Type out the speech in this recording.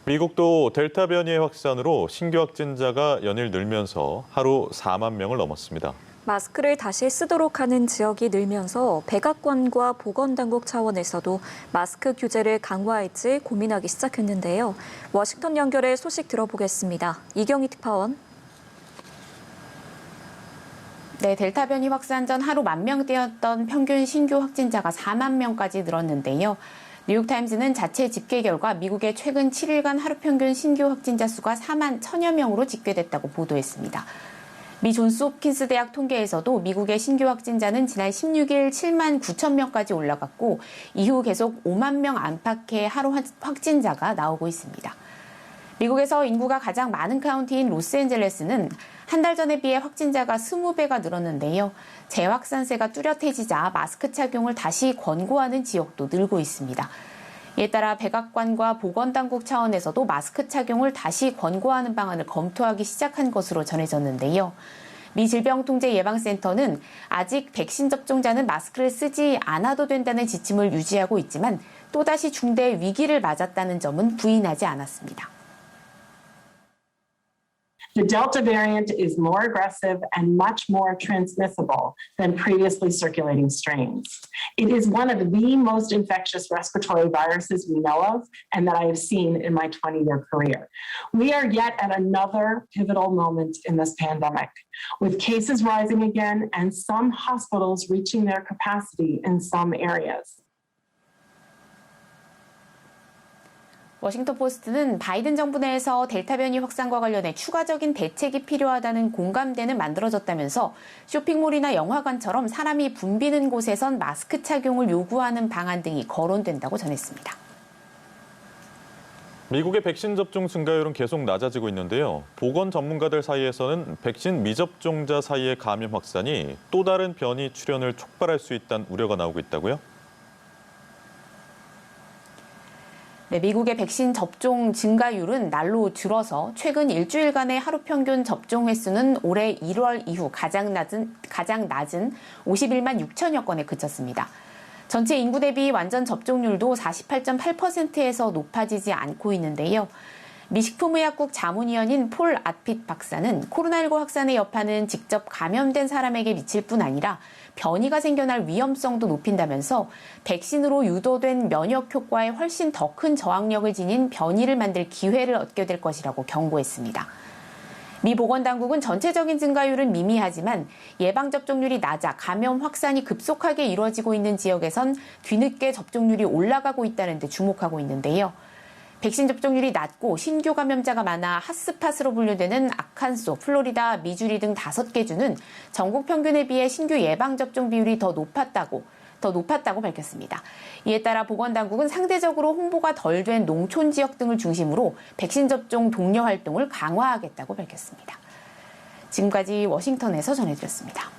미국도 델타 변이의 확산으로 신규 확진자가 연일 늘면서 하루 4만 명을 넘었습니다. 마스크를 다시 쓰도록 하는 지역이 늘면서 백악관과 보건당국 차원에서도 마스크 규제를 강화할지 고민하기 시작했는데요. 워싱턴 연결해 소식 들어보겠습니다. 이경희 특파원. 네, 델타 변이 확산 전 하루 10,000명대였던 평균 신규 확진자가 4만 명까지 늘었는데요. 뉴욕타임즈는 자체 집계 결과 미국의 최근 7일간 하루 평균 신규 확진자 수가 4만 1,000여 명으로 집계됐다고 보도했습니다. 미 존스 홉킨스 대학 통계에서도 미국의 신규 확진자는 지난 16일 7만 9천 명까지 올라갔고 이후 계속 5만 명 안팎의 하루 확진자가 나오고 있습니다. 미국에서 인구가 가장 많은 카운티인 로스앤젤레스는 한 달 전에 비해 확진자가 20배가 늘었는데요. 재확산세가 뚜렷해지자 마스크 착용을 다시 권고하는 지역도 늘고 있습니다. 이에 따라 백악관과 보건당국 차원에서도 마스크 착용을 다시 권고하는 방안을 검토하기 시작한 것으로 전해졌는데요. 미 질병통제예방센터는 아직 백신 접종자는 마스크를 쓰지 않아도 된다는 지침을 유지하고 있지만 또다시 중대 위기를 맞았다는 점은 부인하지 않았습니다. The Delta variant is more aggressive and much more transmissible than previously circulating strains. It is one of the most infectious respiratory viruses we know of and that I have seen in my 20-year career. We are yet at another pivotal moment in this pandemic, with cases rising again and some hospitals reaching their capacity in some areas. 워싱턴 포스트는 바이든 정부 내에서 델타 변이 확산과 관련해 추가적인 대책이 필요하다는 공감대는 만들어졌다면서 쇼핑몰이나 영화관처럼 사람이 붐비는 곳에선 마스크 착용을 요구하는 방안 등이 거론된다고 전했습니다. 미국의 백신 접종 증가율은 계속 낮아지고 있는데요. 보건 전문가들 사이에서는 백신 미접종자 사이의 감염 확산이 또 다른 변이 출현을 촉발할 수 있다는 우려가 나오고 있다고요? 네, 미국의 백신 접종 증가율은 날로 줄어서 최근 일주일간의 하루 평균 접종 횟수는 올해 1월 이후 가장 낮은 51만 6천여 건에 그쳤습니다. 전체 인구 대비 완전 접종률도 48.8%에서 높아지지 않고 있는데요. 미 식품의약국 자문위원인 폴 아핏 박사는 코로나19 확산의 여파는 직접 감염된 사람에게 미칠 뿐 아니라 변이가 생겨날 위험성도 높인다면서 백신으로 유도된 면역 효과에 훨씬 더 큰 저항력을 지닌 변이를 만들 기회를 얻게 될 것이라고 경고했습니다. 미 보건당국은 전체적인 증가율은 미미하지만 예방접종률이 낮아 감염 확산이 급속하게 이루어지고 있는 지역에선 뒤늦게 접종률이 올라가고 있다는 데 주목하고 있는데요. 백신 접종률이 낮고 신규 감염자가 많아 핫스팟으로 분류되는 아칸소, 플로리다, 미주리 등 5개 주는 전국 평균에 비해 신규 예방접종 비율이 더 높았다고 밝혔습니다. 이에 따라 보건당국은 상대적으로 홍보가 덜 된 농촌 지역 등을 중심으로 백신 접종 독려 활동을 강화하겠다고 밝혔습니다. 지금까지 워싱턴에서 전해드렸습니다.